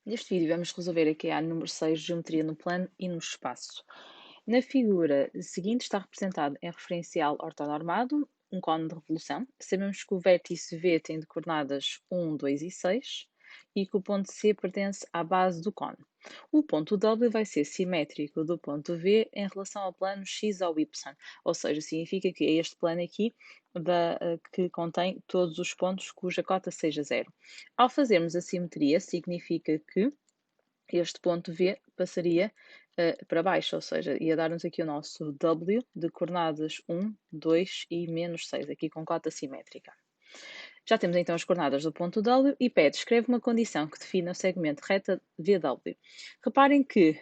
Neste vídeo vamos resolver aqui a número 6, geometria no plano e no espaço. Na figura seguinte está representado em referencial ortonormado um cone de revolução. Sabemos que o vértice V tem de coordenadas 1, 2 e 6 e que o ponto C pertence à base do cone. O ponto W vai ser simétrico do ponto V em relação ao plano X ou Y, ou seja, significa que é este plano aqui que contém todos os pontos cuja cota seja zero. Ao fazermos a simetria, significa que este ponto V passaria para baixo, ou seja, ia dar-nos aqui o nosso W de coordenadas 1, 2 e menos 6, aqui com cota simétrica. Já temos então as coordenadas do ponto W e pede, escreve uma condição que defina o segmento reta VW. Reparem que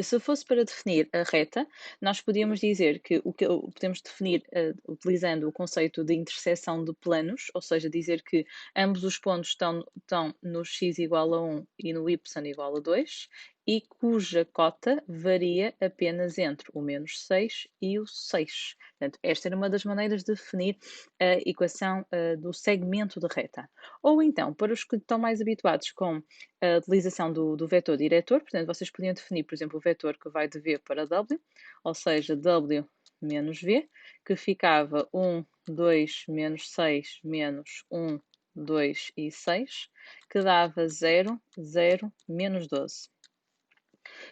se fosse para definir a reta, nós podíamos dizer que podemos definir utilizando o conceito de interseção de planos, ou seja, dizer que ambos os pontos estão no x igual a 1 e no y igual a 2, e cuja cota varia apenas entre o menos 6 e o 6. Portanto, esta era uma das maneiras de definir a equação do segmento de reta. Ou então, para os que estão mais habituados com a utilização do vetor diretor, portanto, vocês podiam definir, por exemplo, o vetor que vai de V para W, ou seja, W menos V, que ficava 1, 2, menos 6, menos 1, 2 e 6, que dava 0, 0, menos 12.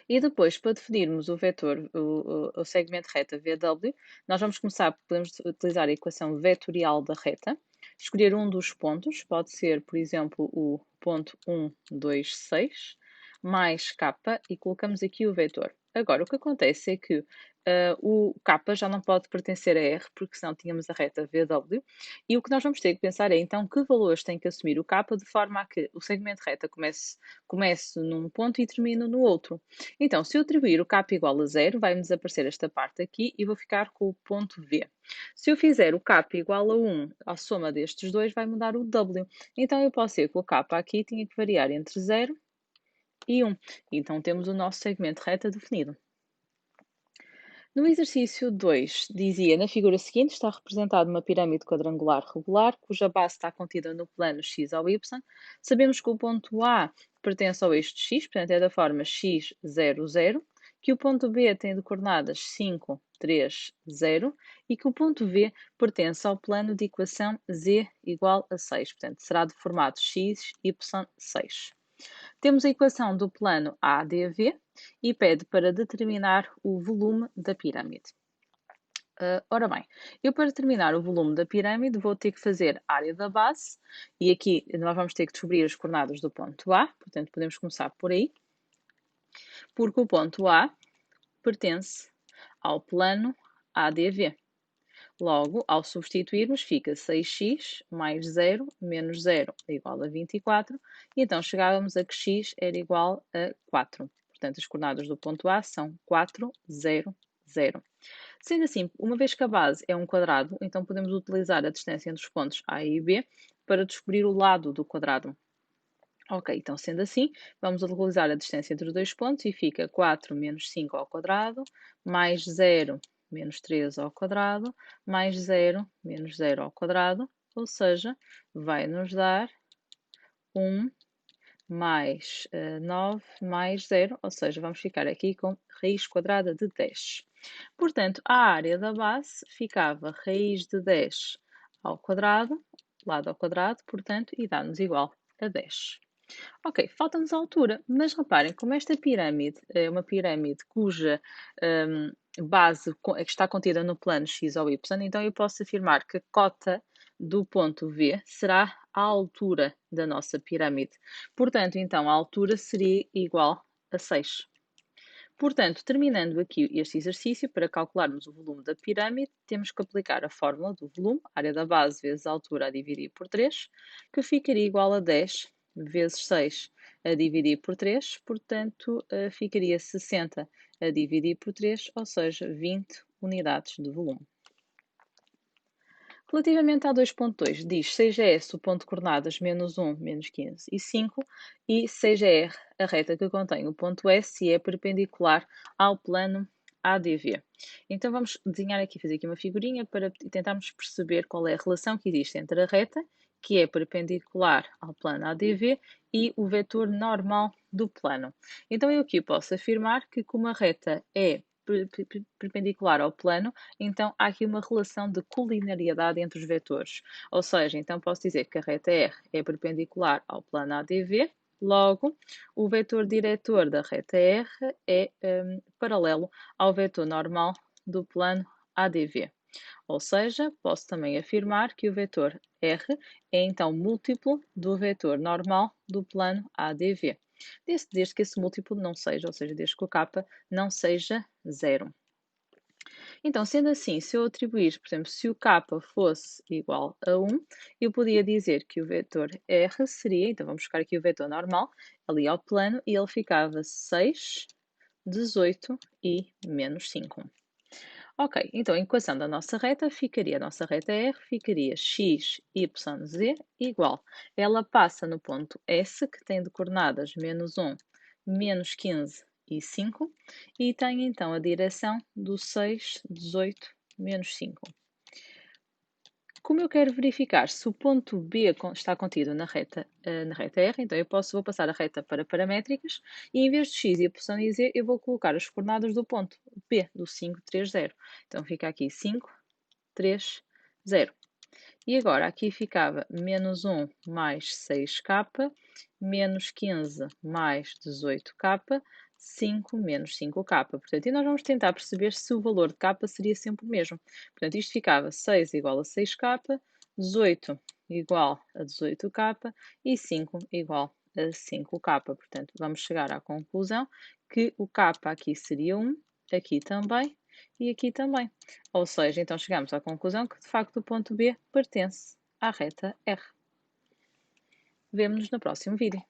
E depois, para definirmos o vetor, o segmento reta VW, nós vamos começar, podemos utilizar a equação vetorial da reta, escolher um dos pontos, pode ser, por exemplo, o ponto 1, 2, 6, mais k, e colocamos aqui o vetor. Agora, o que acontece é que o k já não pode pertencer a R, porque senão tínhamos a reta VW, e o que nós vamos ter que pensar é, então, que valores tem que assumir o k de forma a que o segmento reta comece num ponto e termine no outro. Então, se eu atribuir o k igual a zero, vai-me desaparecer esta parte aqui e vou ficar com o ponto V. Se eu fizer o k igual a 1, a soma destes dois vai mudar o W. Então, eu posso dizer que o k aqui tinha que variar entre 0 e 1. Então, temos o nosso segmento reta definido. No exercício 2, dizia, na figura seguinte está representada uma pirâmide quadrangular regular, cuja base está contida no plano x ou y. Sabemos que o ponto A pertence ao eixo de x, portanto é da forma x, 0, 0, que o ponto B tem de coordenadas 5, 3, 0 e que o ponto V pertence ao plano de equação z igual a 6, portanto será de formato x, y, 6. Temos a equação do plano ADV e pede para determinar o volume da pirâmide. Ora bem, eu para determinar o volume da pirâmide vou ter que fazer a área da base e aqui nós vamos ter que descobrir as coordenadas do ponto A, portanto podemos começar por aí, porque o ponto A pertence ao plano ADV. Logo, ao substituirmos, fica 6x mais 0 menos 0 é igual a 24, e então chegávamos a que x era igual a 4. Portanto, as coordenadas do ponto A são 4, 0, 0. Sendo assim, uma vez que a base é um quadrado, então podemos utilizar a distância entre os pontos A e B para descobrir o lado do quadrado. Ok, então sendo assim, vamos utilizar a distância entre os dois pontos e fica 4 menos 5 ao quadrado, mais 0 menos 3 ao quadrado, mais 0 menos 0 ao quadrado, ou seja, vai nos dar 1 mais 9 mais 0, ou seja, vamos ficar aqui com raiz quadrada de 10. Portanto, a área da base ficava raiz de 10 ao quadrado, lado ao quadrado, portanto, e dá-nos igual a 10. Ok, falta-nos a altura, mas reparem, como esta pirâmide é uma pirâmide cuja base está contida no plano x ou y, então eu posso afirmar que a cota do ponto V será a altura da nossa pirâmide. Portanto, então, a altura seria igual a 6. Portanto, terminando aqui este exercício, para calcularmos o volume da pirâmide, temos que aplicar a fórmula do volume, área da base vezes a altura a dividir por 3, que ficaria igual a 10 vezes 6 a dividir por 3, portanto, ficaria 60 a dividir por 3, ou seja, 20 unidades de volume. Relativamente à 2.2, diz seja S o ponto de coordenadas menos 1, menos 15 e 5, e seja R a reta que contém o ponto S e é perpendicular ao plano ADV. Então vamos desenhar aqui, fazer aqui uma figurinha para tentarmos perceber qual é a relação que existe entre a reta que é perpendicular ao plano ADV, e o vetor normal do plano. Então, eu aqui posso afirmar que, como a reta é perpendicular ao plano, então há aqui uma relação de colinearidade entre os vetores. Ou seja, então posso dizer que a reta R é perpendicular ao plano ADV, logo, o vetor diretor da reta R é paralelo ao vetor normal do plano ADV. Ou seja, posso também afirmar que o vetor R é então múltiplo do vetor normal do plano ADV. Desde que esse múltiplo não seja, ou seja, desde que o K não seja zero. Então, sendo assim, se eu atribuir, por exemplo, se o K fosse igual a 1, eu podia dizer que o vetor R seria, então vamos buscar aqui o vetor normal, ali ao plano, e ele ficava 6, 18 e menos 5. Ok, então a equação da nossa reta ficaria, a nossa reta R ficaria x, y, z igual. Ela passa no ponto S, que tem de coordenadas menos 1, menos 15 e 5, e tem então a direção do 6, 18, menos 5. Como eu quero verificar se o ponto B está contido na reta R, então vou passar a reta para paramétricas e em vez de x, y e z, eu vou colocar as coordenadas do ponto B, do 5, 3, 0. Então fica aqui 5, 3, 0. E agora aqui ficava menos 1 mais 6k, menos 15 mais 18k, 5 menos 5k. Portanto, e nós vamos tentar perceber se o valor de k seria sempre o mesmo. Portanto, isto ficava 6 igual a 6k, 18 igual a 18k e 5 igual a 5k. Portanto, vamos chegar à conclusão que o k aqui seria 1, aqui também e aqui também. Ou seja, então chegamos à conclusão que de facto o ponto B pertence à reta R. Vemo-nos no próximo vídeo.